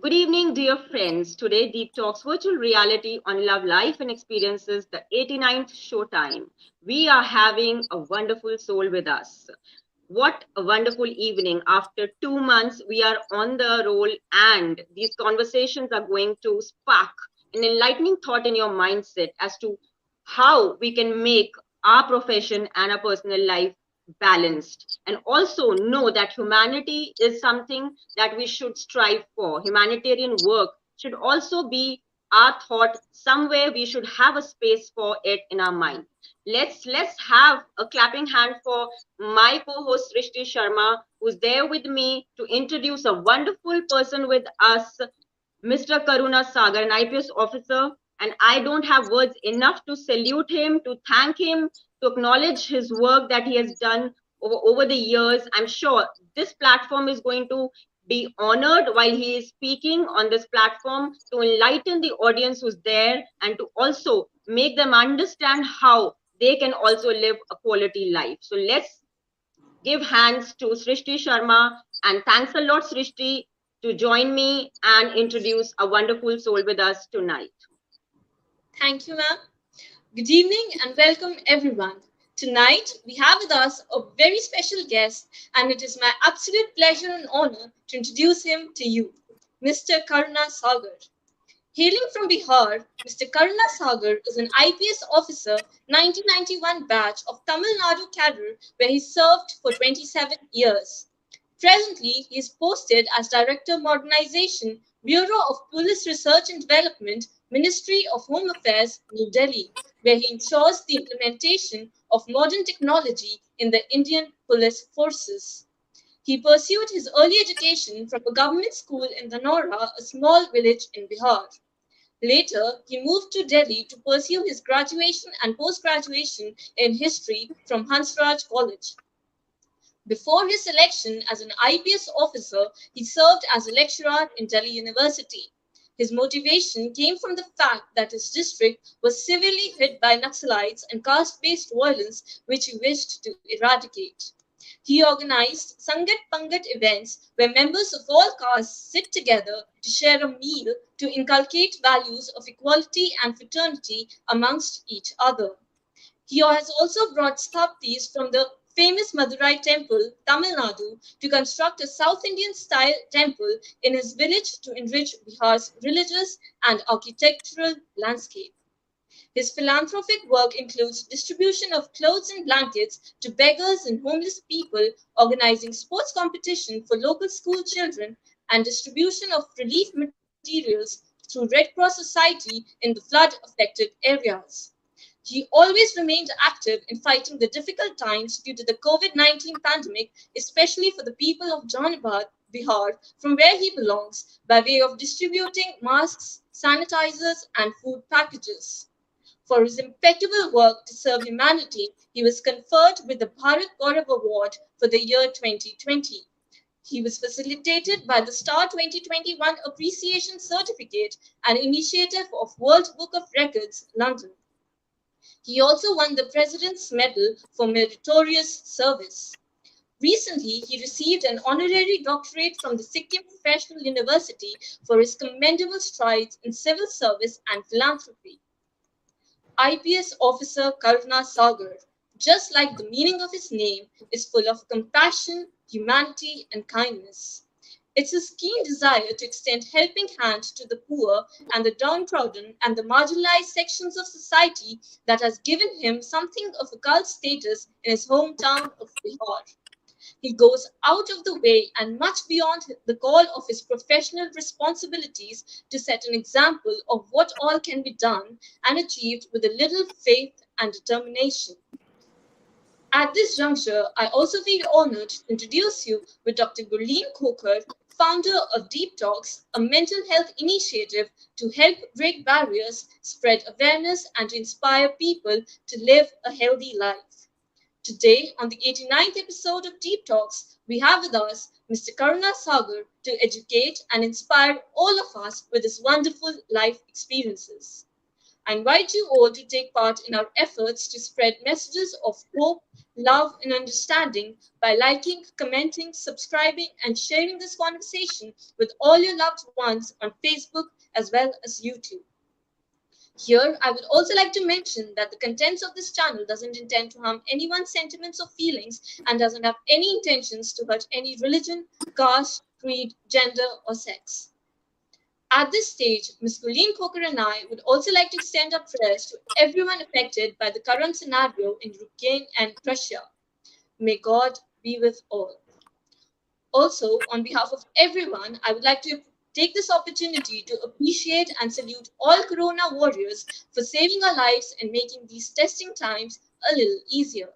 Good evening, dear friends. Today, Deep Talks Virtual Reality on Love, Life and Experiences, the 89th showtime. We are having a wonderful soul with us. What a wonderful evening. After 2 months, we are on the roll, and these conversations are going to spark an enlightening thought in your mindset as to how we can make our profession and our personal life balanced, and also know that humanity is something that we should strive for. Humanitarian work should also be our thought. Somewhere we should have a space for it in our mind. Let's have a clapping hand for my co-host Srishti Sharma, who's there with me to introduce a wonderful person with us, Mr. Karuna Sagar, an IPS officer. And I don't have words enough to salute him, to thank him, to acknowledge his work that he has done over the years. I'm sure this platform is going to be honored while he is speaking on this platform, to enlighten the audience who's there and to also make them understand how they can also live a quality life. So let's give hands to Srishti Sharma, and thanks a lot, Srishti, to join me and introduce a wonderful soul with us tonight. Thank you, ma'am. Good evening and welcome, everyone. Tonight, we have with us a very special guest, and it is my absolute pleasure and honor to introduce him to you, Mr. Karuna Sagar. Hailing from Bihar, Mr. Karuna Sagar is an IPS officer, 1991 batch of Tamil Nadu cadre, where he served for 27 years. Presently, he is posted as Director Modernization, Bureau of Police Research and Development, Ministry of Home Affairs, New Delhi, where he ensures the implementation of modern technology in the Indian police forces. He pursued his early education from a government school in Dhanora, a small village in Bihar. Later, he moved to Delhi to pursue his graduation and post-graduation in history from Hansraj College. Before his selection as an IPS officer, he served as a lecturer in Delhi University. His motivation came from the fact that his district was severely hit by Naxalites and caste-based violence, which he wished to eradicate. He organized Sangat Pangat events where members of all castes sit together to share a meal to inculcate values of equality and fraternity amongst each other. He has also brought Sthaptis from the famous Madurai temple, Tamil Nadu, to construct a South Indian style temple in his village to enrich Bihar's religious and architectural landscape. His philanthropic work includes distribution of clothes and blankets to beggars and homeless people, organizing sports competition for local school children, and distribution of relief materials through Red Cross Society in the flood affected areas. He always remained active in fighting the difficult times due to the COVID-19 pandemic, especially for the people of Jaunabad, Bihar, from where he belongs, by way of distributing masks, sanitizers, and food packages. For his impeccable work to serve humanity, he was conferred with the Bharat Gaurav Award for the year 2020. He was facilitated by the Star 2021 Appreciation Certificate, an initiative of World Book of Records, London. He also won the President's Medal for Meritorious Service. Recently, he received an honorary doctorate from the Sikkim Professional University for his commendable strides in civil service and philanthropy. IPS Officer Karuna Sagar, just like the meaning of his name, is full of compassion, humanity, and kindness. It's his keen desire to extend helping hand to the poor and the downtrodden and the marginalized sections of society that has given him something of a cult status in his hometown of Bihar. He goes out of the way and much beyond the call of his professional responsibilities to set an example of what all can be done and achieved with a little faith and determination. At this juncture, I also feel honored to introduce you with Dr. Gurleen Khokhar, founder of Deep Talks, a mental health initiative to help break barriers, spread awareness, and to inspire people to live a healthy life. Today, on the 89th episode of Deep Talks, we have with us Mr. Karuna Sagar to educate and inspire all of us with his wonderful life experiences. I invite you all to take part in our efforts to spread messages of hope, love, and understanding by liking, commenting, subscribing, and sharing this conversation with all your loved ones on Facebook as well as YouTube. Here, I would also like to mention that the contents of this channel doesn't intend to harm anyone's sentiments or feelings and doesn't have any intentions to hurt any religion, caste, creed, gender, or sex. At this stage, Ms. Gurleen Khokhar and I would also like to extend our prayers to everyone affected by the current scenario in Ukraine and Russia. May God be with all. Also, on behalf of everyone, I would like to take this opportunity to appreciate and salute all Corona warriors for saving our lives and making these testing times a little easier.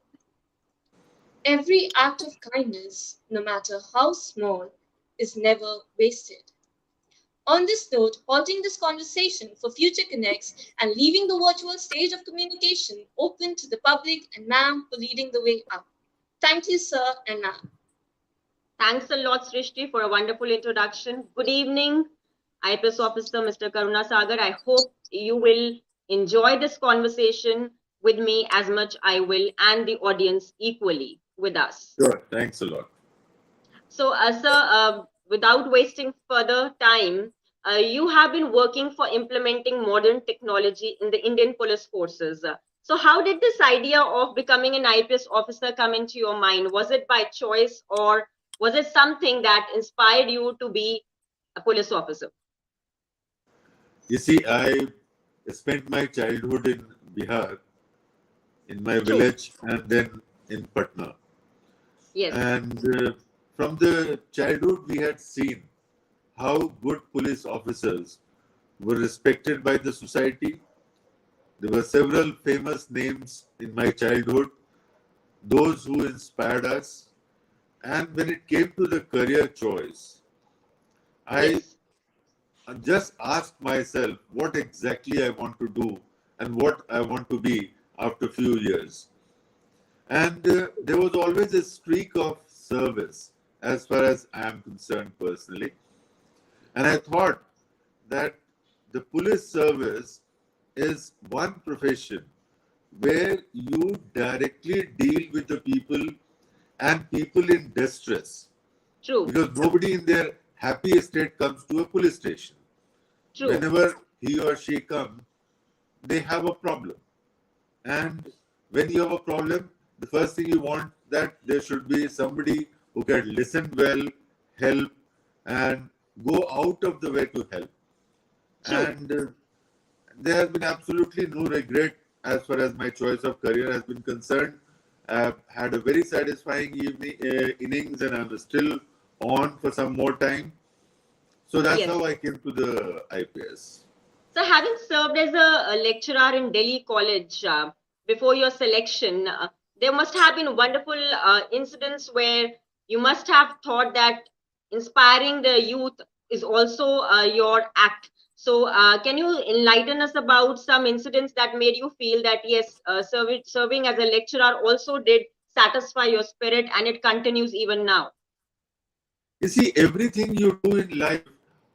Every act of kindness, no matter how small, is never wasted. On this note, halting this conversation for future connects and leaving the virtual stage of communication open to the public and ma'am for leading the way up. Thank you, sir and ma'am. Thanks a lot, Srishti, for a wonderful introduction. Good evening, IPS Officer Mr. Karuna Sagar. I hope you will enjoy this conversation with me as much I will, and the audience equally with us. Sure. Thanks a lot. So, sir, without wasting further time, you have been working for implementing modern technology in the Indian police forces. So, how did this idea of becoming an IPS officer come into your mind? Was it by choice, or was it something that inspired you to be a police officer? You see, I spent my childhood in Bihar, in my True. village, and then in Patna. Yes. And from the childhood, we had seen how good police officers were respected by the society. There were several famous names in my childhood, those who inspired us. And when it came to the career choice, I Yes. just asked myself what exactly I want to do and what I want to be after a few years. And there was always a streak of service as far as I am concerned personally. And I thought that the police service is one profession where you directly deal with the people and people in distress, True. because nobody in their happy state comes to a police station. True. Whenever he or she comes, they have a problem. And when you have a problem, the first thing you want that there should be somebody who can listen well, help, and go out of the way to help. True. And there has been absolutely no regret as far as my choice of career has been concerned. I've had a very satisfying innings, and I'm still on for some more time. So that's Yes. how I came to the IPS. So, having served as a lecturer in Delhi College before your selection, there must have been wonderful incidents where you must have thought that inspiring the youth is also your act. So, can you enlighten us about some incidents that made you feel that yes, serving as a lecturer also did satisfy your spirit, and it continues even now? You see, everything you do in life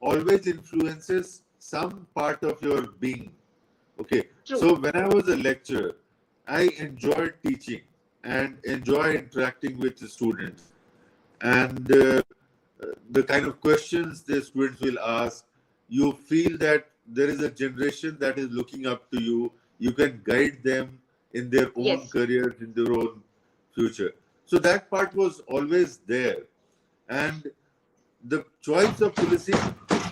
always influences some part of your being. Okay. True. So when I was a lecturer, I enjoyed teaching and enjoy interacting with the students. And the kind of questions the students will ask, you feel that there is a generation that is looking up to you. You can guide them in their own Yes. careers, in their own future. So that part was always there. And the choice of policing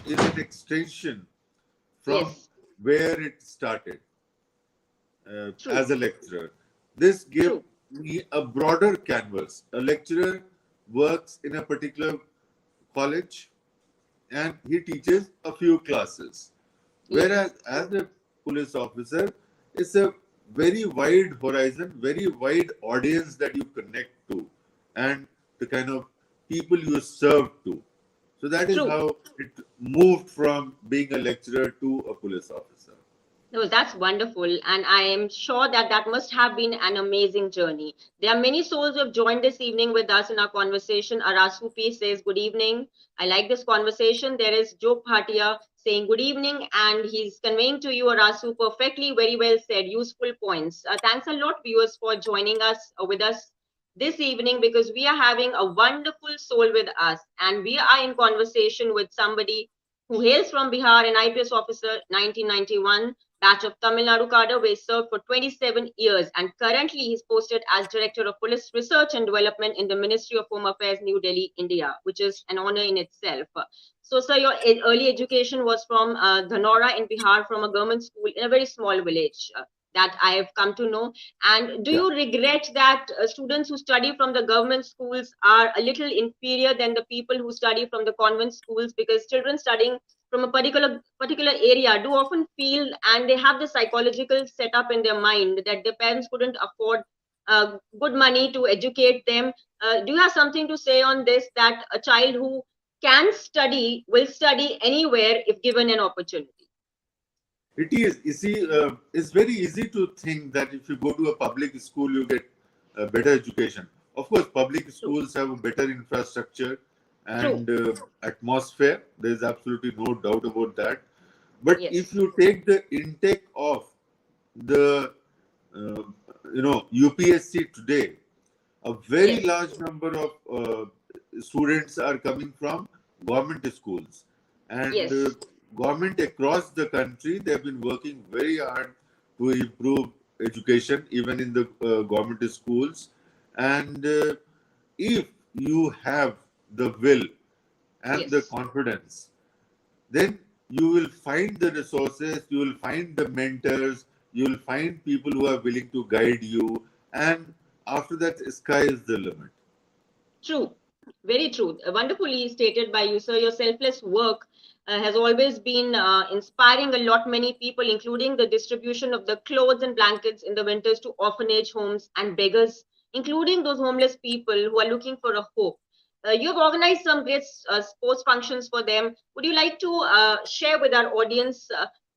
is an extension from Yes. where it started True. as a lecturer. This gave True. me a broader canvas. A lecturer works in a particular college and he teaches a few classes. Whereas as a police officer, it's a very wide horizon, very wide audience that you connect to and the kind of people you serve to. So that is True. how it moved from being a lecturer to a police officer. No, that's wonderful. And I am sure that that must have been an amazing journey. There are many souls who have joined this evening with us in our conversation. Arasupi says, good evening. I like this conversation. There is Joe Bhatia saying, good evening. And he's conveying to you, Arasu, perfectly, very well said, useful points. Thanks a lot, viewers, for joining us with us this evening because we are having a wonderful soul with us. And we are in conversation with somebody who hails from Bihar, an IPS officer, 1991 batch of Tamil Nadu cadre, where he served for 27 years, and currently he's posted as Director of Police Research and Development in the Ministry of Home Affairs, New Delhi, India, which is an honor in itself. So, sir, your early education was from Dhanora in Bihar, from a government school in a very small village. That I have come to know. And do Yeah. you regret that students who study from the government schools are a little inferior than the people who study from the convent schools? Because children studying from a particular area do often feel, and they have the psychological setup in their mind that their parents couldn't afford good money to educate them. Do you have something to say on this, that a child who can study will study anywhere if given an opportunity? It is. You see, it's very easy to think that if you go to a public school, you get a better education. Of course, public True. schools have a better infrastructure True. and atmosphere. There is absolutely no doubt about that. But if Yes. you take the intake of the uh, UPSC today, a very Yes. large number of students are coming from government schools, and Yes. government across the country, they have been working very hard to improve education even in the government schools. And if you have the will and the Yes. confidence, then you will find the resources, you will find the mentors, you will find people who are willing to guide you, and after that, sky is the limit. True, very true. Wonderfully stated by you, sir. Your selfless work has always been inspiring a lot many people, including the distribution of the clothes and blankets in the winters to orphanage homes and beggars, including those homeless people who are looking for a hope. You've organized some great sports functions for them. Would you like to share with our audience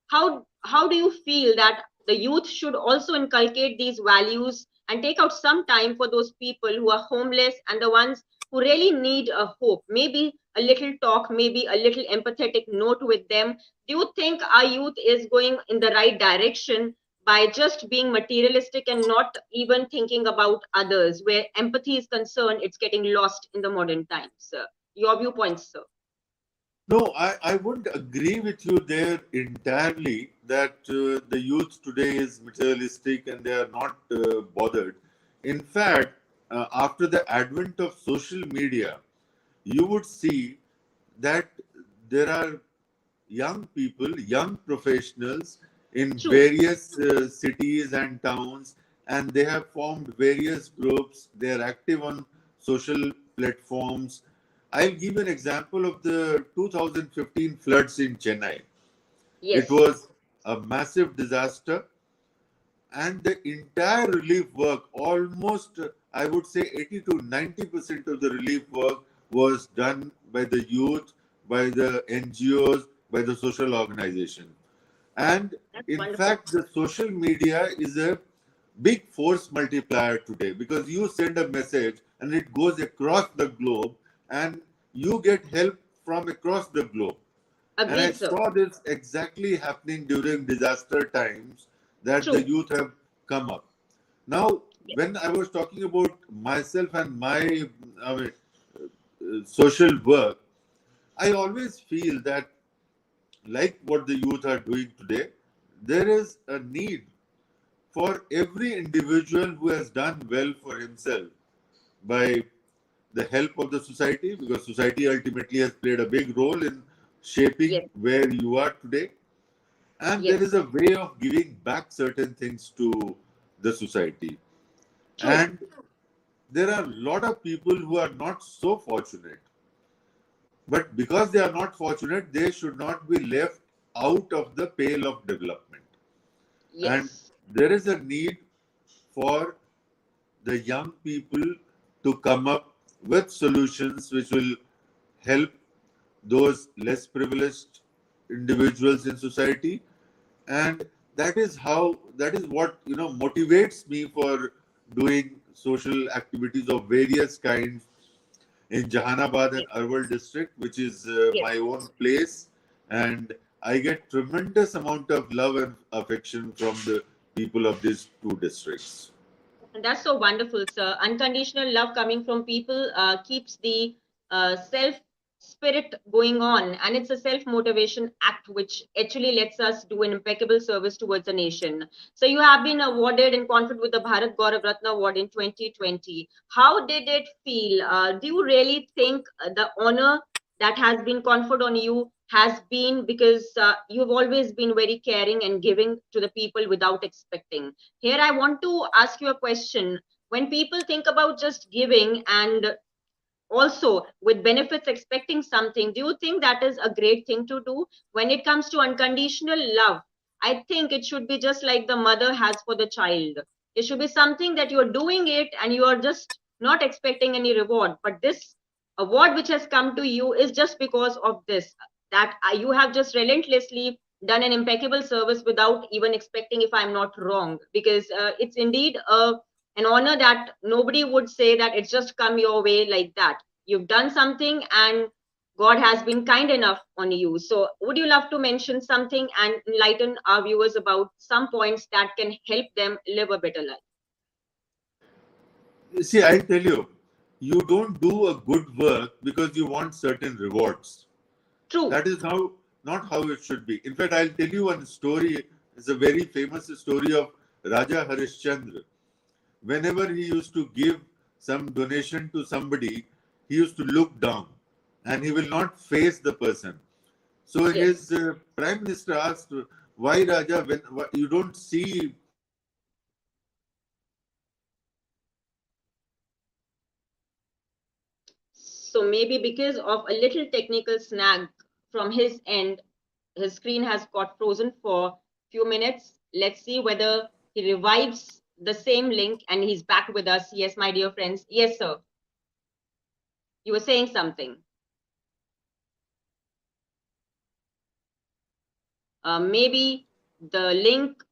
how do you feel that the youth should also inculcate these values and take out some time for those people who are homeless and the ones who really need a hope? Maybe a little talk, maybe a little empathetic note with them. Do you think our youth is going in the right direction by just being materialistic and not even thinking about others? Where empathy is concerned, it's getting lost in the modern times, sir. Your viewpoints, sir. No, I wouldn't agree with you there entirely that the youth today is materialistic and they are not bothered. In fact, after the advent of social media, you would see that there are young people, young professionals in True. various cities and towns, and they have formed various groups. They are active on social platforms. I'll give an example of the 2015 floods in Chennai. It Yes. was a massive disaster, and the entire relief work, almost I would say 80 to 90% of the relief work was done by the youth, by the NGOs, by the social organization. And That's in wonderful. fact, the social media is a big force multiplier today because you send a message and it goes across the globe and you get help from across the globe. And I Agreed, sir. saw this exactly happening during disaster times that the True. youth have come up. Now, when I was talking about myself and my I mean, social work, I always feel that, like what the youth are doing today, there is a need for every individual who has done well for himself by the help of the society, because society ultimately has played a big role in shaping Yes. where you are today. And there is Yes. a way of giving back certain things to the society. True. And there are a lot of people who are not so fortunate. But because they are not fortunate, they should not be left out of the pale of development. And Yes. there is a need for the young people to come up with solutions which will help those less privileged individuals in society. And that is what motivates me for doing social activities of various kinds in Jahanabad and Yes. Arwal district, which is Yes. my own place, and I get tremendous amount of love and affection from the people of these two districts. And that's so wonderful, sir. Unconditional love coming from people keeps the self spirit going on, and it's a self motivation act which actually lets us do an impeccable service towards the nation. So, you have been awarded and conferred with the Bharat Gaurav Ratna Award in 2020. How did it feel? Do you really think the honor that has been conferred on you has been because you've always been very caring and giving to the people without expecting? Here, I want to ask you a question. When people think about just giving and also with benefits expecting something, do you think that is a great thing to do? When it comes to unconditional love, I think it should be just like the mother has for the child. It should be something that you're doing it and you are just not expecting any reward. But this award which has come to you is just because of this, that you have just relentlessly done an impeccable service without even expecting, if I'm not wrong, because it's indeed an honor that nobody would say that it's just come your way like that. You've done something and God has been kind enough on you. So, would you love to mention something and enlighten our viewers about some points that can help them live a better life? See, I tell you, you don't do a good work because you want certain rewards. True. That is how not how it should be. In fact, I'll tell you one story. It's a very famous story of Raja Harishchandra. Whenever he used to give some donation to somebody, he used to look down and he will not face the person. So Yes. his prime minister asked, "Why, Raja? When you don't see people giving to you, why you don't face the person?" So he said, So, maybe because of a little technical snag from his end, his screen has got frozen for a few minutes. Let's see whether he revives the same link and he's back with us. Yes, my dear friends. Yes, sir. You were saying something. Maybe the link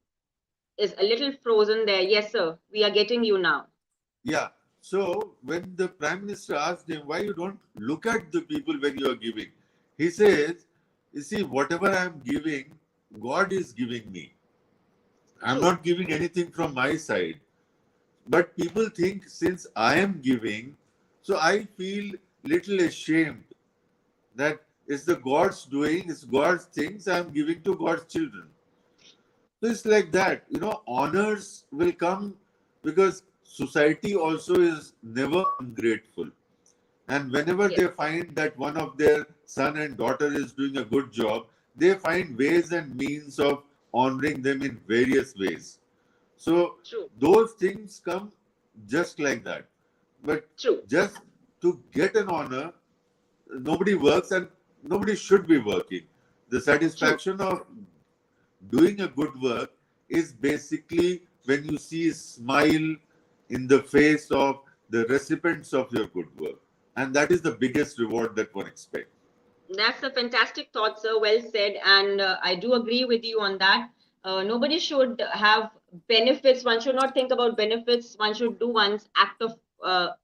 is a little frozen there. Yes, sir. We are getting you now. "Yeah." So when the prime minister asked him, "Why you don't look at the people when you are giving?" He says, "You see, whatever I am giving, God is giving me. I'm True. not giving anything from my side. But people think since I am giving, so I feel little ashamed that it's the God's doing, it's God's things I'm giving to God's children." So it's like that, honors will come because society also is never ungrateful. And whenever Yes. they find that one of their son and daughter is doing a good job, they find ways and means of honoring them in various ways. So True. those things come just like that. But True. just to get an honor, nobody works and nobody should be working. The True. satisfaction of doing a good work is basically when you see a smile in the face of the recipients of your good work. And that is the biggest reward that one expects. That's a fantastic thought, sir. Well said. And I do agree with you on that. Nobody should have benefits. One should not think about benefits. One should do one's act of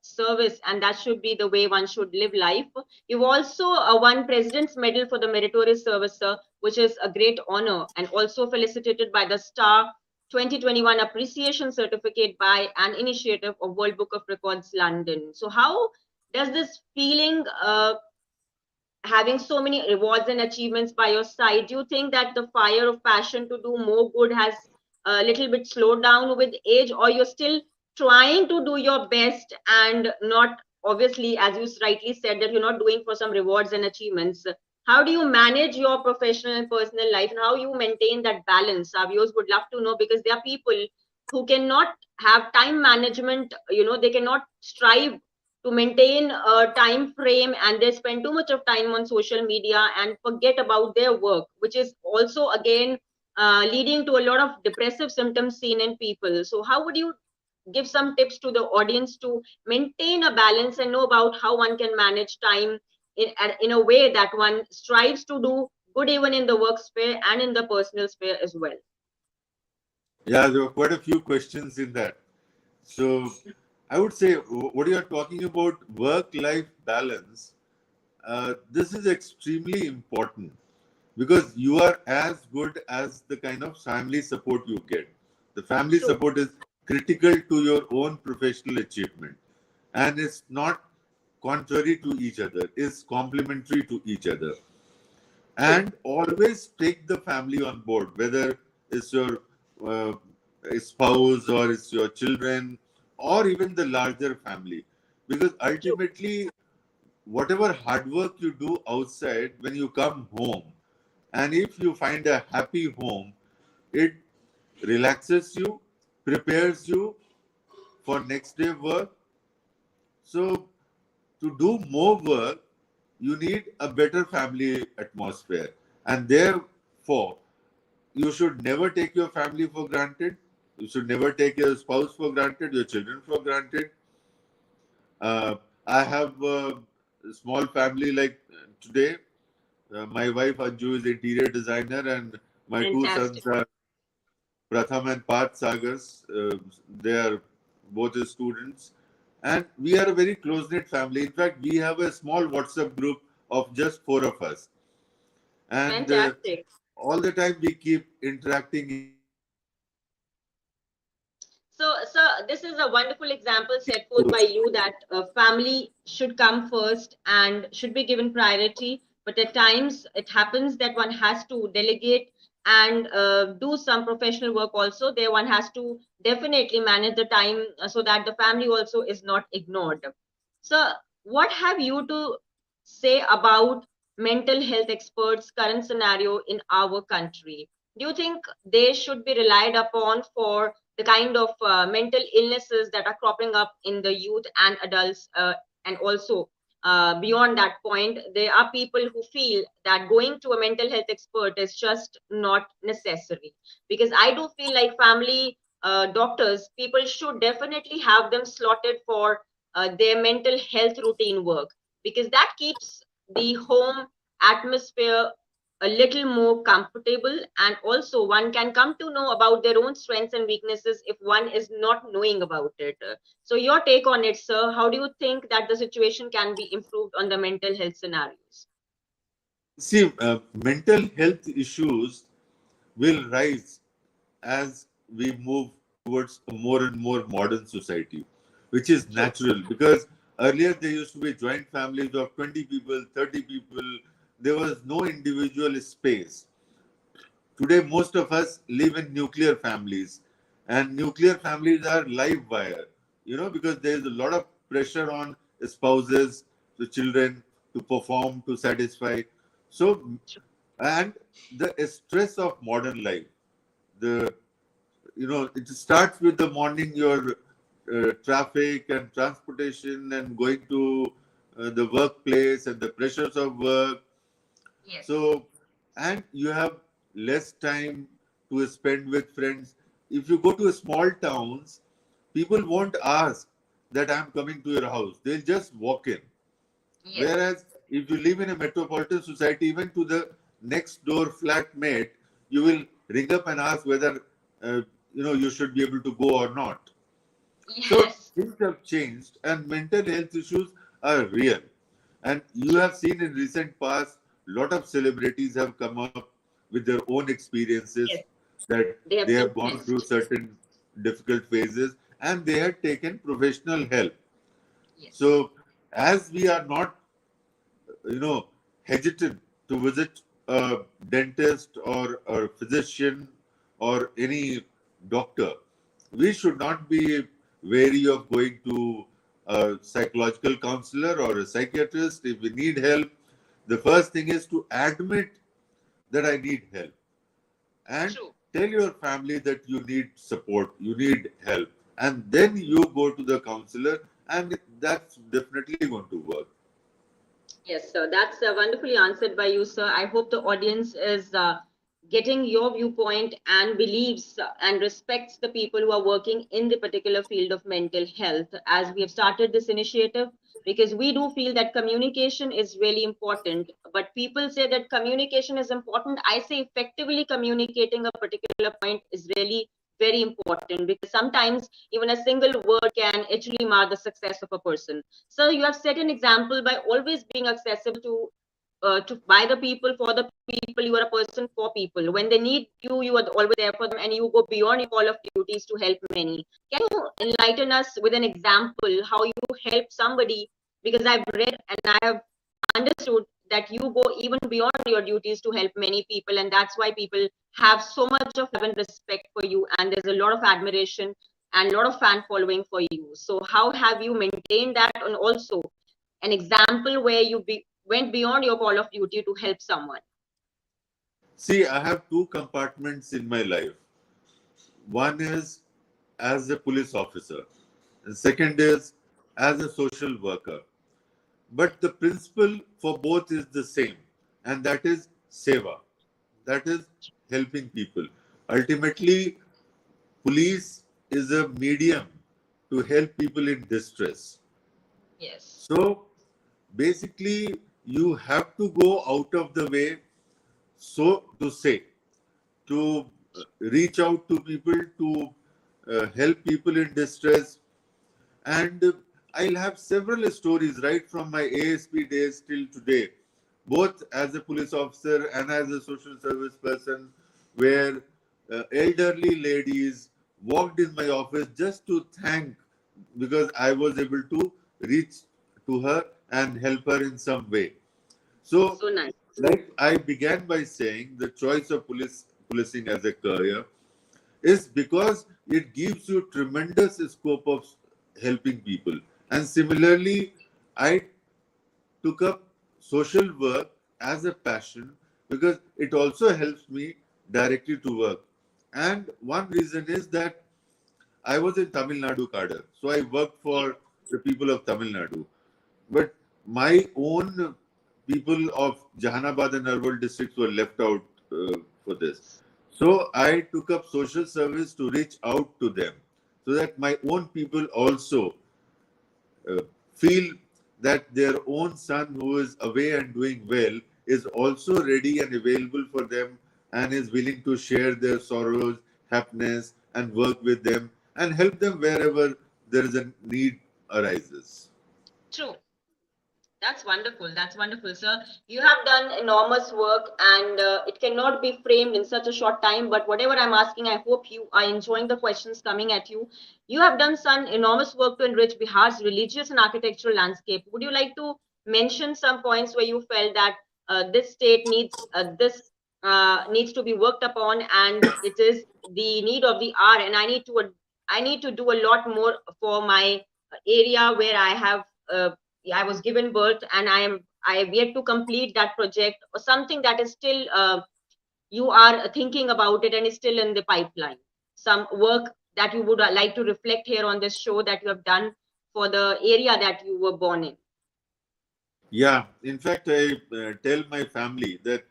service, and that should be the way one should live life. You've also won President's Medal for the Meritorious Service, sir, which is a great honor, and also felicitated by the Star 2021 Appreciation Certificate by an initiative of World Book of Records, London. So, how does this feeling having so many rewards and achievements by your side, do you think that the fire of passion to do more good has a little bit slowed down with age, or you're still trying to do your best and not obviously, as you rightly said, that you're not doing for some rewards and achievements? How do you manage your professional and personal life, and how you maintain that balance? Our viewers would love to know, because there are people who cannot have time management, they cannot strive to maintain a time frame, and they spend too much of time on social media and forget about their work, which is also again leading to a lot of depressive symptoms seen in people. So how would you give some tips to the audience to maintain a balance and know about how one can manage time in a way that one strives to do good even in the work sphere and in the personal sphere as well? Yeah, there were quite a few questions in that. So I would say what you are talking about, work-life balance, this is extremely important because you are as good as the kind of family support you get. The family True. support is critical to your own professional achievement, and it's not contrary to each other, it's complementary to each other. True. And always take the family on board, whether it's your uh, spouse or it's your children or even the larger family, because True. ultimately whatever hard work you do outside, when you come home, and if you find a happy home, it relaxes you, prepares you for next day work. So to do more work, you need a better family atmosphere. And therefore, you should never take your family for granted. You should never take your spouse for granted, your children for granted. Uh, I have a small family like today. My wife Anju is interior designer, and my two Fantastic. sons are Pratham and Parth Sagars. They are both students, and we are a very close knit family. In fact, we have a small WhatsApp group of just four of us, and Fantastic. all the time we keep interacting in So, this is a wonderful example set forth by you that family should come first and should be given priority. But at times, it happens that one has to delegate and do some professional work also. There, one has to definitely manage the time so that the family also is not ignored. So, what have you to say about mental health experts' current scenario in our country? Do you think they should be relied upon for the kind of mental illnesses that are cropping up in the youth and adults, and also beyond that point, there are people who feel that going to a mental health expert is just not necessary? Because I do feel like family doctors, people should definitely have them slotted for their mental health routine work, because that keeps the home atmosphere a little more comfortable, and also one can come to know about their own strengths and weaknesses if one is not knowing about it. So your take on it, sir, how do you think that the situation can be improved on the mental health scenarios? see mental health issues will rise as we move towards a more and more modern society, which is True. natural because earlier there used to be joint families of 20 people, 30 people. There was no individual space. Today, most of us live in nuclear families, and nuclear families are live wire, because there is a lot of pressure on spouses, the children to perform, to satisfy. So, and the stress of modern life, the it starts with the morning, your traffic and transportation and going to the workplace and the pressures of work. Yes. So, and you have less time to spend with friends. If you go to small towns, people won't ask that I'm coming to your house. They'll just walk in. Yes. Whereas if you live in a metropolitan society, even to the next door flatmate, you will ring up and ask whether you should be able to go or not. So Yes. things have changed, and mental health issues are real. And you True. have seen in recent past, lot of celebrities have come up with their own experiences Yes. that They they have have gone through confessed. certain difficult phases, and they have taken professional help. Yes. So as we are not, hesitant to visit a dentist or a physician or any doctor, we should not be wary of going to a psychological counselor or a psychiatrist. If we need help, the first thing is to admit that I need help and True. tell your family that you need support, you need help, and then you go to the counselor, and that's definitely going to work. Yes, sir. That's wonderfully answered by you, sir. I hope the audience is getting your viewpoint and believes and respects the people who are working in the particular field of mental health as we have started this initiative, because we do feel that communication is really important. But people say that communication is important. I say effectively communicating a particular point is really very important, because sometimes even a single word can actually mar the success of a person. So you have set an example by always being accessible to by the people, for the people. You are a person for people. When they need you, you are always there for them, and you go beyond your call of duties to help many. Can you enlighten us with an example how you help somebody? Because I've read and I have understood that you go even beyond your duties to help many people, and that's why people have so much of love and respect for you, and there's a lot of admiration and a lot of fan following for you. So how have you maintained that, and also an example where you went beyond your call of duty to help someone? See, I have two compartments in my life. One is as a police officer, and second is as a social worker. But the principle for both is the same, and that is seva. That is helping people. Ultimately, police is a medium to help people in distress. Yes. So basically, you have to go out of the way, so to say, to reach out to people, to help people in distress. And I'll have several stories right from my ASP days till today, both as a police officer and as a social service person, where elderly ladies walked in my office just to thank, because I was able to reach to her and help her in some way. So, So nice. like I began by saying, the choice of policing as a career is because it gives you tremendous scope of helping people. And similarly, I took up social work as a passion because it also helps me directly to work. And one reason is that I was in Tamil Nadu cadre, so I worked for the people of Tamil Nadu. But my own people of Jahanabad and Arwal districts were left out for this. So I took up social service to reach out to them, so that my own people also uh, feel that their own son who is away and doing well is also ready and available for them, and is willing to share their sorrows, happiness, and work with them and help them wherever there is a need arises. True. That's wonderful. That's wonderful, sir. You have done enormous work, and it cannot be framed in such a short time. But whatever I'm asking, I hope you are enjoying the questions coming at you. You have done some enormous work to enrich Bihar's religious and architectural landscape. Would you like to mention some points where you felt that this state needs needs to be worked upon, and it is the need of the hour, and I need to do a lot more for my area where I have. I was given birth, and I have yet to complete that project, or something that is still you are thinking about it and is still in the pipeline. Some work that you would like to reflect here on this show that you have done for the area that you were born in. Yeah, in fact, I tell my family that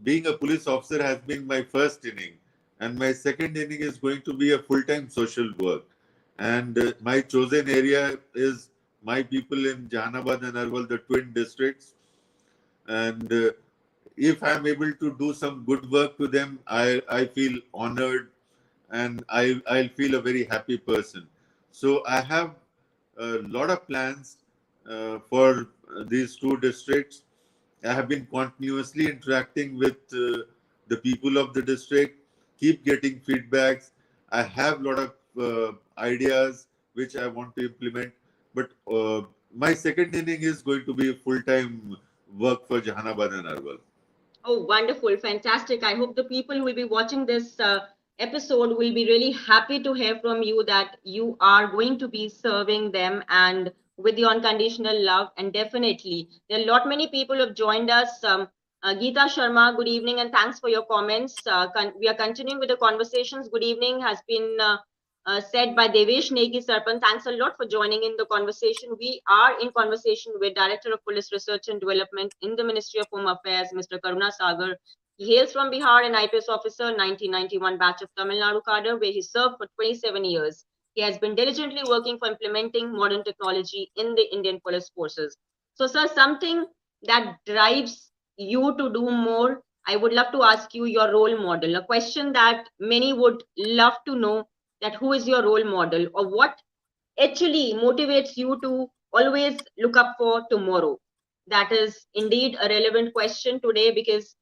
being a police officer has been my first inning, and my second inning is going to be a full-time social work. And my chosen area is my people in Jahanabad and Arwal, the twin districts. And if I'm able to do some good work to them, I feel honored, and I'll feel a very happy person. So I have a lot of plans for these two districts. I have been continuously interacting with the people of the district, keep getting feedbacks. I have a lot of ideas which I want to implement, but my second inning is going to be full time work for Jahanabad and Arwal. Oh, wonderful, fantastic. I hope the people who will be watching this episode will be really happy to hear from you that you are going to be serving them and with the unconditional love. And definitely, there are a lot many people who have joined us. Geeta Sharma, good evening, and thanks for your comments. We are continuing with the conversations. Good evening has been said by Devesh Negi Sarpan. Thanks a lot for joining in the conversation. We are in conversation with Director of Police Research and Development in the Ministry of Home Affairs, Mr. Karuna Sagar. He hails from Bihar, an IPS officer, 1991 batch of Tamil Nadu cadre, where he served for 27 years. He has been diligently working for implementing modern technology in the Indian police forces. So, sir, something that drives you to do more I would love to ask you your role model, a question that many would love to know, that who is your role model or what actually motivates you to always look up for tomorrow. That is indeed a relevant question today, because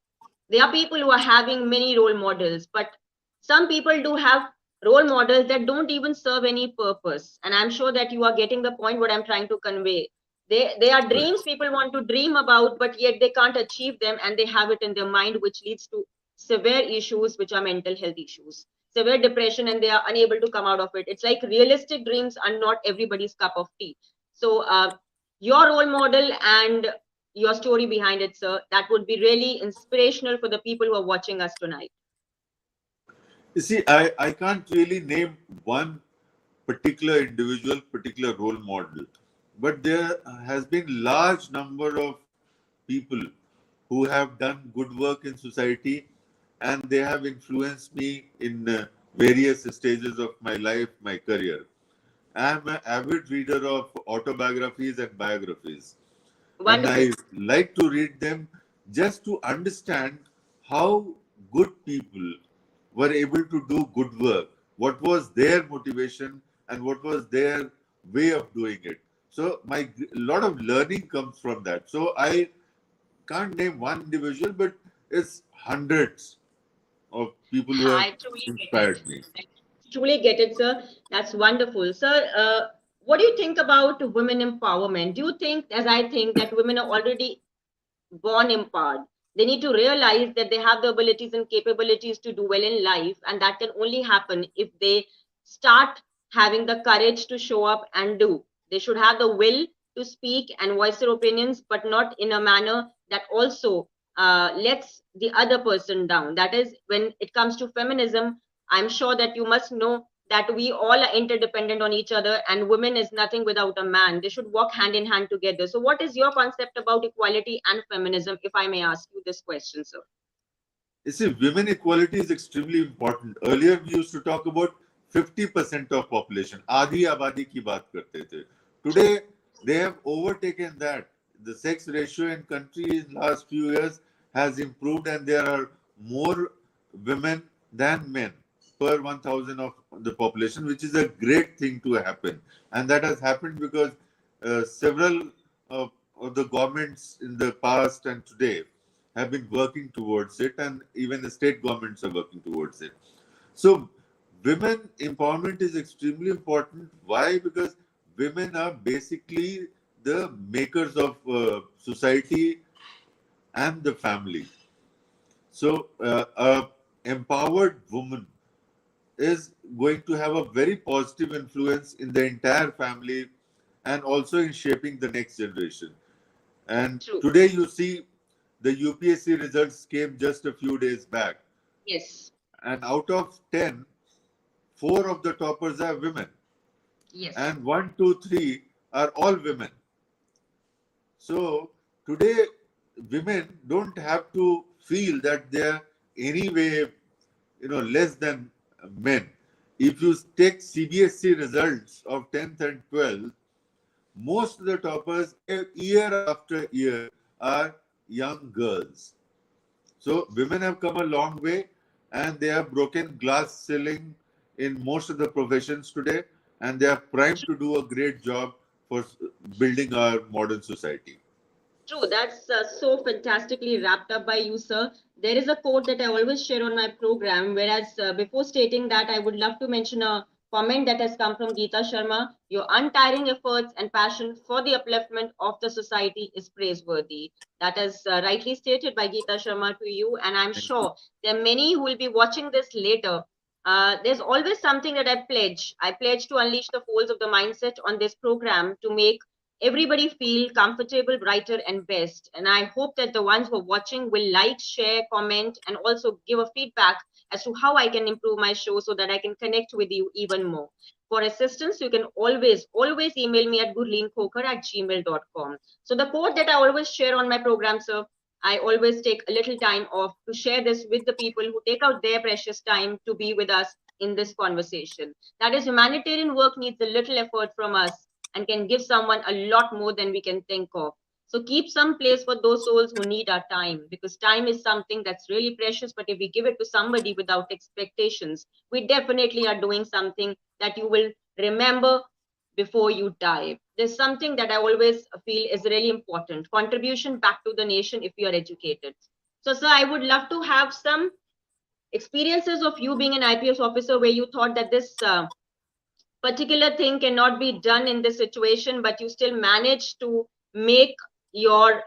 there are people who are having many role models, but some people do have role models that don't even serve any purpose. And I'm sure that you are getting the point what I'm trying to convey. They are Right. dreams people want to dream about, but yet they can't achieve them, and they have it in their mind, which leads to severe issues, which are mental health issues, severe depression, and they are unable to come out of it. It's like realistic dreams are not everybody's cup of tea. So your role model and your story behind it, sir, that would be really inspirational for the people who are watching us tonight. You see, I can't really name one particular individual, particular role model, but there has been large number of people who have done good work in society, and they have influenced me in various stages of my life, my career. I'm an avid reader of autobiographies and biographies, and Wonderful. I like to read them just to understand how good people were able to do good work, what was their motivation, and what was their way of doing it. So my a lot of learning comes from that. So I can't name one individual, but it's hundreds of people who have I truly get it. inspired me. I truly get it, sir. That's wonderful. Sir, what do you think about women empowerment? Do you think, as I think, that women are already born empowered? They need to realize that they have the abilities and capabilities to do well in life, and that can only happen if they start having the courage to show up and do. They should have the will to speak and voice their opinions, but not in a manner that also lets the other person down. That is, when it comes to feminism, I'm sure that you must know that we all are interdependent on each other, and women is nothing without a man. They should walk hand in hand together. So what is your concept about equality and feminism, if I may ask you this question, sir? You see, women equality is extremely important. Earlier, we used to talk about 50% of population. Aadhi abadi ki baat karte the. Today, they have overtaken that. The sex ratio in country in last few years has improved, and there are more women than men per 1,000 of the population, which is a great thing to happen. And that has happened because several of the governments in the past and today have been working towards it, and even the state governments are working towards it. So, women empowerment is extremely important. Why? Because women are basically the makers of society and the family. So, a empowered woman is going to have a very positive influence in the entire family and also in shaping the next generation. And True. today you see the UPSC results came just a few days back. Yes. And out of 10, 4 of the toppers are women. Yes. And 1, 2, 3 are all women. So today, women don't have to feel that they are anyway, less than men. If you take CBSC results of 10th and 12th, most of the toppers year after year are young girls. So women have come a long way, and they have broken glass ceiling in most of the professions today, and they are primed to do a great job for building our modern society. True, that's so fantastically wrapped up by you, sir. There is a quote that I always share on my program, whereas before stating that, I would love to mention a comment that has come from Geeta Sharma. Your untiring efforts and passion for the upliftment of the society is praiseworthy. That is rightly stated by Geeta Sharma to you, and I'm Thank you. sure there are many who will be watching this later. There's always something that I pledge. I pledge to unleash the folds of the mindset on this program to make everybody feel comfortable, brighter, and best. And I hope that the ones who are watching will like, share, comment, and also give a feedback as to how I can improve my show so that I can connect with you even more. For assistance, you can always email me at gurleenkhokhar@gmail.com. So the quote that I always share on my program, sir, I always take a little time off to share this with the people who take out their precious time to be with us in this conversation. That is, humanitarian work needs a little effort from us and can give someone a lot more than we can think of. So keep some place for those souls who need our time, because time is something that's really precious. But if we give it to somebody without expectations, we definitely are doing something that you will remember before you die. There's something that I always feel is really important: contribution back to the nation if you are educated. So, sir, I would love to have some experiences of you being an IPS officer where you thought that this particular thing cannot be done in this situation, but you still manage to make your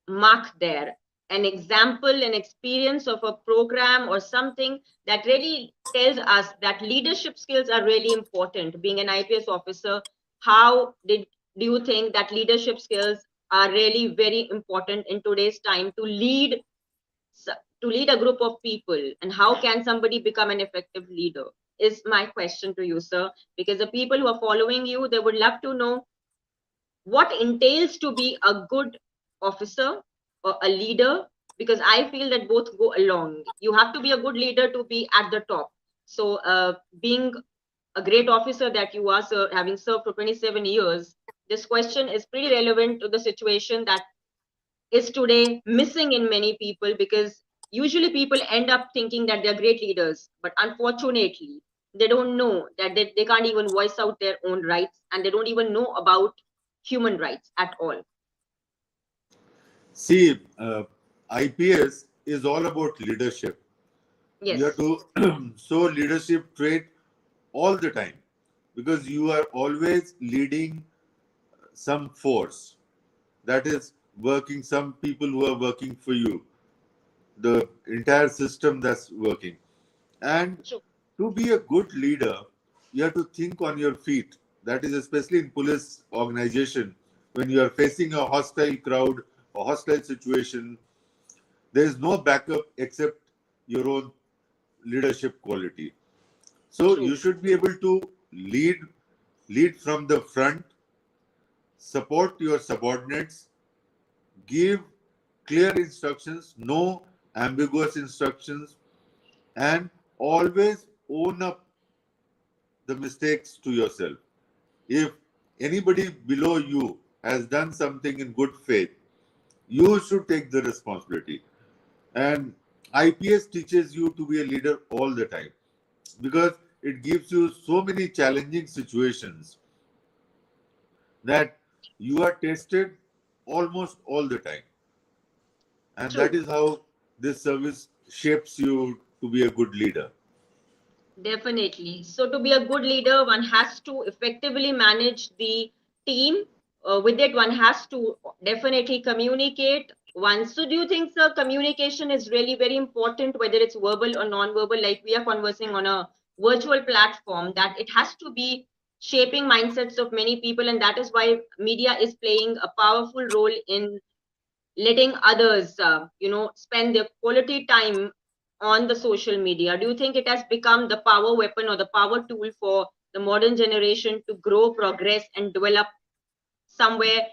mark there. An example, an experience of a program or something that really tells us that leadership skills are really important. Being an IPS officer, how do you think that leadership skills are really very important in today's time to lead a group of people, and how can somebody become an effective leader, is my question to you, sir, because the people who are following you, they would love to know what entails to be a good officer or a leader, because I feel that both go along. You have to be a good leader to be at the top. So being a great officer that you are, sir, having served for 27 years, this question is pretty relevant to the situation that is today missing in many people, because usually people end up thinking that they're great leaders, but unfortunately they don't know that they can't even voice out their own rights, and they don't even know about human rights at all. See, IPS is all about leadership. You have Yes, to show leadership trait all the time, because you are always leading some force that is working, some people who are working for you, the entire system that's working. And true, to be a good leader, you have to think on your feet. That is especially in police organization. When you are facing a hostile crowd, a hostile situation, there is no backup except your own leadership quality. So true, you should be able to lead from the front, support your subordinates, give clear instructions, no ambiguous instructions, and always own up the mistakes to yourself. If anybody below you has done something in good faith, you should take the responsibility. And IPS teaches you to be a leader all the time, because it gives you so many challenging situations that you are tested almost all the time. And that true. is how this service shapes you to be a good leader. Definitely. So, to be a good leader, one has to effectively manage the team. With it, one has to definitely communicate. One, so do you think, sir, communication is really very important, whether it's verbal or non-verbal? Like we are conversing on a virtual platform, that it has to be shaping mindsets of many people, and that is why media is playing a powerful role in letting others spend their quality time on the social media. Do you think it has become the power weapon or the power tool for the modern generation to grow, progress, and develop somewhere,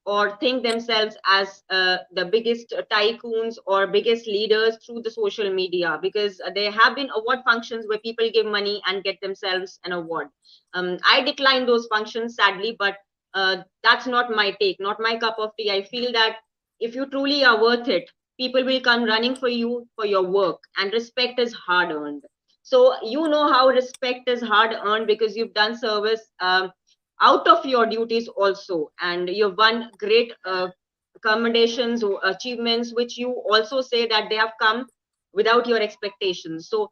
or think themselves as the biggest tycoons or biggest leaders through the social media? Because there have been award functions where people give money and get themselves an award. I decline those functions, sadly, but that's not my take, not my cup of tea. I feel that if you truly are worth it, people will come running for you for your work, and respect is hard earned. So you know how respect is hard earned, because you've done service out of your duties also, and you've won great commendations or achievements, which you also say that they have come without your expectations. So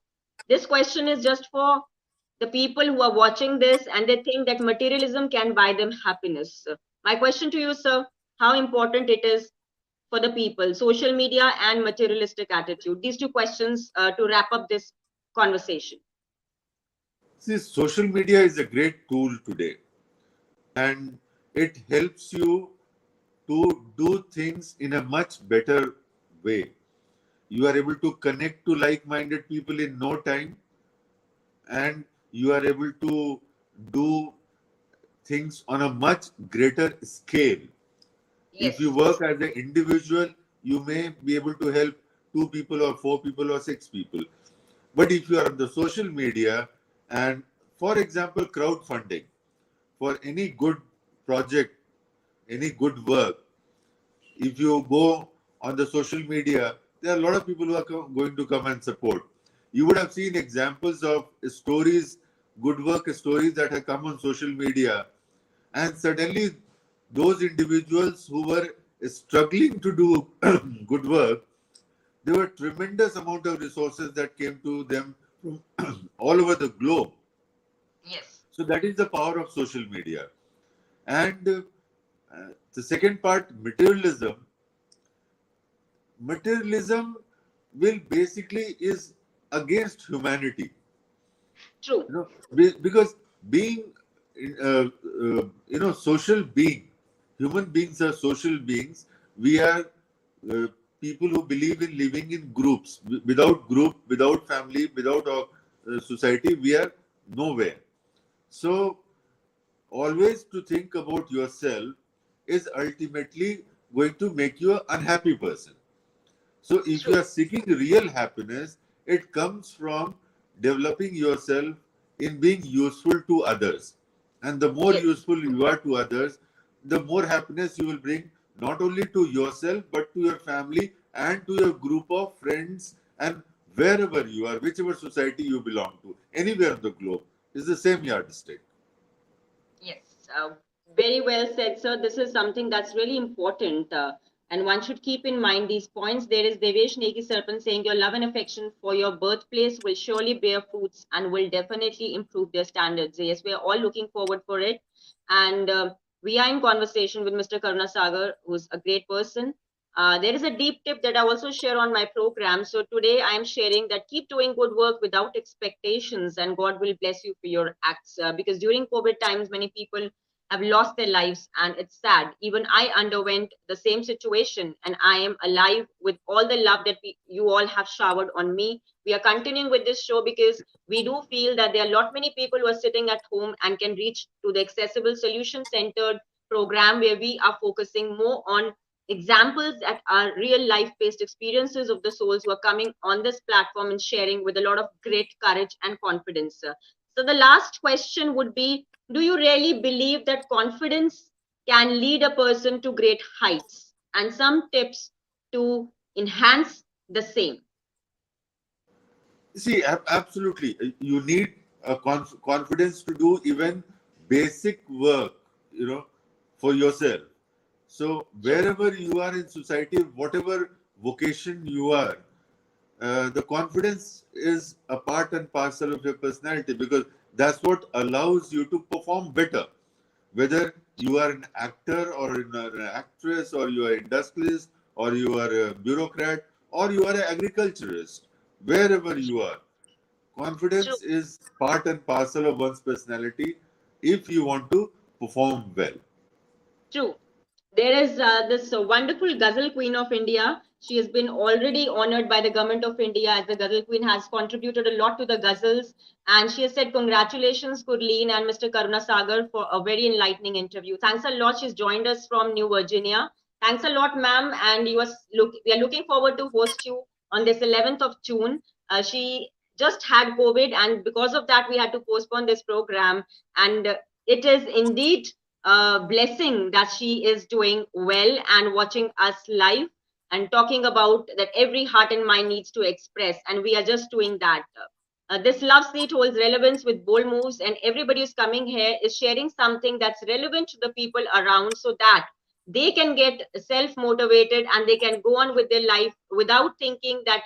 this question is just for the people who are watching this and they think that materialism can buy them happiness. My question to you, sir, how important it is for the people, social media and materialistic attitude? These two questions to wrap up this conversation. See, social media is a great tool today, and it helps you to do things in a much better way. You are able to connect to like minded people in no time, and you are able to do things on a much greater scale. If you Yes, work as an individual, you may be able to help two people or four people or six people. But if you are on the social media and, for example, crowdfunding for any good project, any good work, If you go on the social media, there are a lot of people who are going to come and support. You would have seen examples of stories, good work stories that have come on social media, and suddenly those individuals who were struggling to do good work, there were tremendous amount of resources that came to them from all over the globe. Yes. So that is the power of social media. And the second part, materialism will basically is against humanity. True. Because being social being, human beings are social beings. We are uh, people who believe in living in groups. Without group, without family, without society, we are nowhere. So always to think about yourself is ultimately going to make you an unhappy person. So, if you True. are seeking real happiness, it comes from developing yourself in being useful to others. And the more Yes. useful you are to others, the more happiness you will bring not only to yourself, but to your family and to your group of friends and wherever you are, whichever society you belong to, anywhere on the globe, is the same yardstick. Yes, very well said, sir. This is something that's really important, and one should keep in mind these points. There is Devesh Negi Sarpan saying your love and affection for your birthplace will surely bear fruits and will definitely improve their standards. Yes, we are all looking forward for it, and we are in conversation with Mr. Karuna Sagar, who's a great person. There is a deep tip that I also share on my program. So today I am sharing that keep doing good work without expectations, and God will bless you for your acts. Because during COVID times, many people have lost their lives, and it's sad. Even I underwent the same situation, and I am alive with all the love that you all have showered on me. We are continuing with this show because we do feel that there are a lot many people who are sitting at home and can reach to the accessible solution centered program where we are focusing more on examples that are real life based experiences of the souls who are coming on this platform and sharing with a lot of great courage and confidence. So, the last question would be, do you really believe that confidence can lead a person to great heights? And some tips to enhance the same. See, absolutely. You need a confidence to do even basic work, for yourself. So True, wherever you are in society, whatever vocation you are, the confidence is a part and parcel of your personality because that's what allows you to perform better. Whether you are an actor or an actress or you are industrialist or you are a bureaucrat or you are an agriculturist, wherever you are, true, confidence is part and parcel of one's personality if you want to perform well. true. There is this wonderful Ghazal Queen of India. She has been already honored by the government of India as the Ghazal Queen, has contributed a lot to the ghazals. And she has said, congratulations, Gurleen and Mr. Karuna Sagar, for a very enlightening interview. Thanks a lot. She's joined us from New Virginia. Thanks a lot, ma'am. And we are looking forward to host you on this 11th of June. She just had COVID, and because of that, we had to postpone this program. And it is indeed blessing that she is doing well and watching us live and talking about that every heart and mind needs to express, and we are just doing that. This love seat holds relevance with bold moves, and everybody who's coming here is sharing something that's relevant to the people around so that they can get self motivated and they can go on with their life without thinking that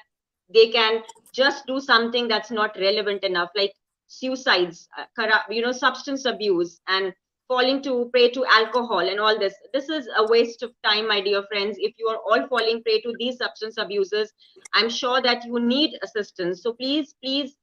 they can just do something that's not relevant enough, like suicides, substance abuse, and falling to prey to alcohol and all this. This is a waste of time, my dear friends. If you are all falling prey to these substance abuses, I'm sure that you need assistance. So please, please,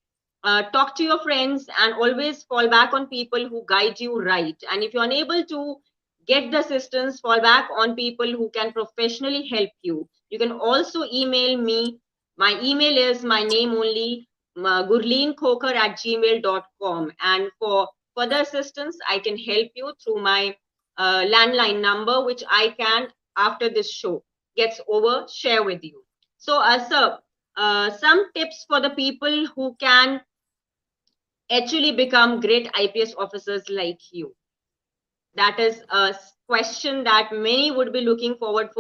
talk to your friends and always fall back on people who guide you right. And if you're unable to get the assistance, fall back on people who can professionally help you. You can also email me. My email is my name only, gurleenkhokhar@gmail.com. And for further assistance, I can help you through my landline number, which I can, after this show gets over, share with you. So, sir, some tips for the people who can actually become great IPS officers like you. That is question that many would be looking forward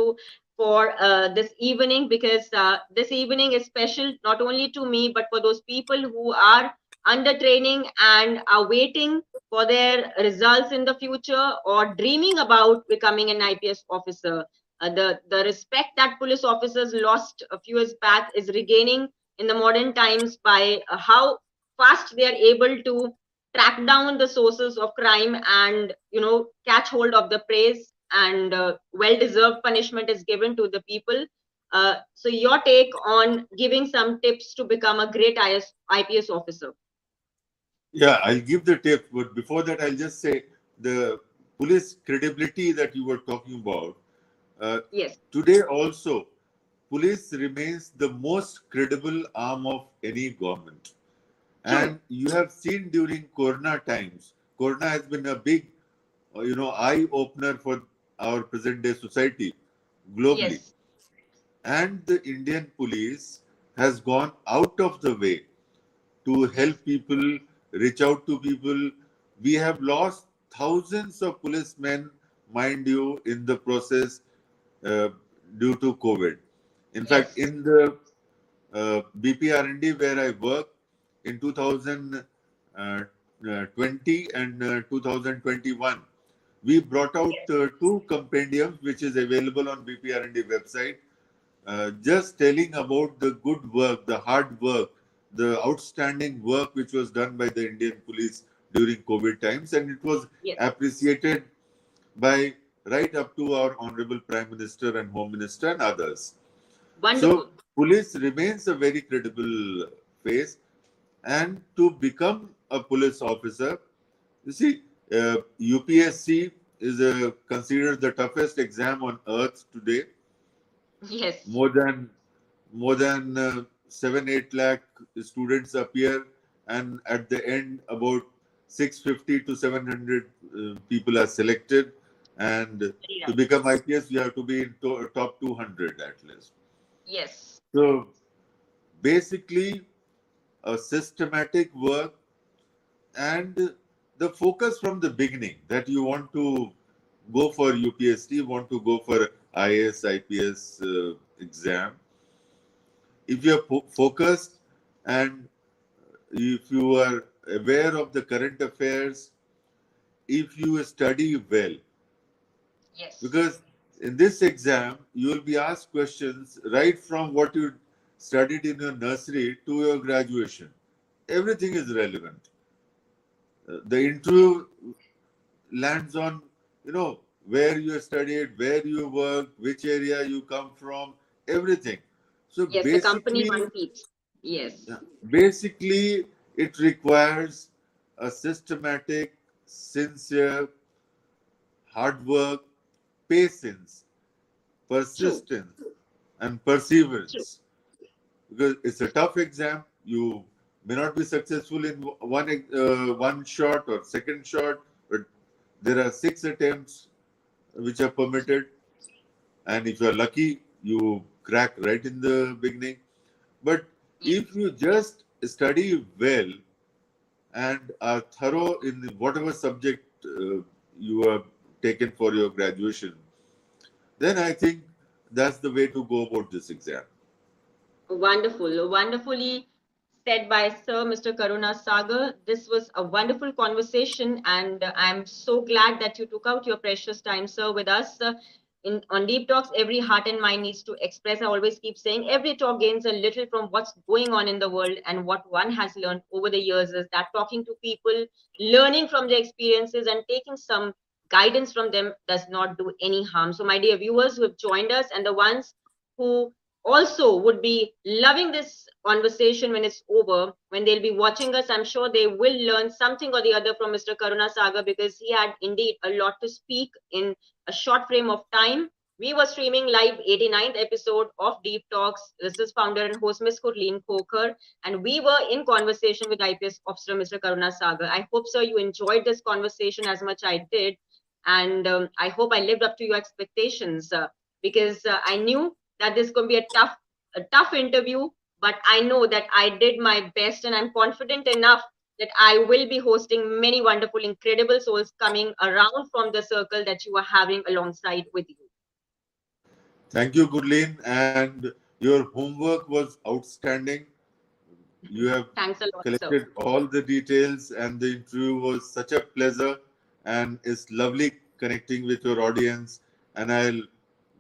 for this evening, because this evening is special not only to me but for those people who are under training and are waiting for their results in the future or dreaming about becoming an IPS officer. The respect that police officers lost a few years back is regaining in the modern times by how fast they are able to track down the sources of crime and catch hold of the praise, and well deserved punishment is given to the people. So your take on giving some tips to become a great IPS officer? Yeah, I'll give the tip, but before that, I'll just say the police credibility that you were talking about. Uh, Yes. Today also, police remains the most credible arm of any government. True. And you have seen during Corona times, Corona has been a big, eye opener for our present day society globally. Yes. And the Indian police has gone out of the way to Yes. help people, reach out to people. We have lost thousands of policemen, mind you, in the process uh, due to COVID. In fact, Yes. in the BPR&D where I work in 2020 and 2021, we brought out Yes. two compendiums which is available on BPR&D website, just telling about the good work, the hard work, the outstanding work which was done by the Indian police during COVID times, and it was Yes. appreciated by right up to our Honorable Prime Minister and Home Minister and others. So, Wonderful. police remains a very credible face, and to become a police officer, you see, UPSC is considered the toughest exam on earth today. Yes. More than 7-8 lakh students appear, and at the end about 650 to 700 people are selected, and Very to right. become IPS you have to be in top 200 at least. Yes. So basically a systematic work, and the focus from the beginning that you want to go for UPSC, want to go for IAS IPS exam. If you are focused, and if you are aware of the current affairs, if you study well, Yes. because in this exam you will be asked questions right from what you studied in your nursery to your graduation. Everything is relevant. The Yes. interview lands on, where you studied, where you work, which area you come from, everything. So Yes. The company basically, one keeps. Yes. yeah. Basically, it requires a systematic, sincere, hard work, patience, True. persistence, and True. perseverance. Because it's a tough exam. You may not be successful in one shot or second shot, but there are 6 attempts which are permitted. And if you're lucky, you crack right in the beginning. But if Yes. you just study well and are thorough in whatever subject you have taken for your graduation, then I think that's the way to go about this exam. Wonderful. Wonderfully said by Sir Mr. Karuna Sagar. This was a wonderful conversation, and I'm so glad that you took out your precious time, sir, with us. In on Deep Talks, every heart and mind needs to express. I always keep saying every talk gains a little from what's going on in the world, and what one has learned over the years is that talking to people, learning from their experiences, and taking some guidance from them does not do any harm. So, my dear viewers who have joined us, and the ones who also would be loving this conversation when it's over, when they'll be watching us, I'm sure they will learn something or the other from Mr. Karuna Sagar, because he had indeed a lot to speak in a short frame of time. We were streaming live 89th episode of Deep Talks. This is founder and host Ms. Gurleen Khokhar, and we were in conversation with IPS officer Mr. Karuna Sagar. I hope, sir, you enjoyed this conversation as much I did, and I hope I lived up to your expectations, because I knew that this is going to be a tough interview, but I know that I did my best, and I'm confident enough that I will be hosting many wonderful, incredible souls coming around from the circle that you are having alongside with you. Thank you, Gurleen. And your homework was outstanding. You have Thanks a lot, sir. collected all the details, and the interview was such a pleasure. And it's lovely connecting with your audience. And I'll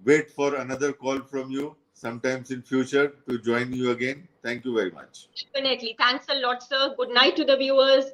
wait for another call from you sometimes in future to join you again. Thank you very much. Definitely. Thanks a lot, sir. Good night to the viewers.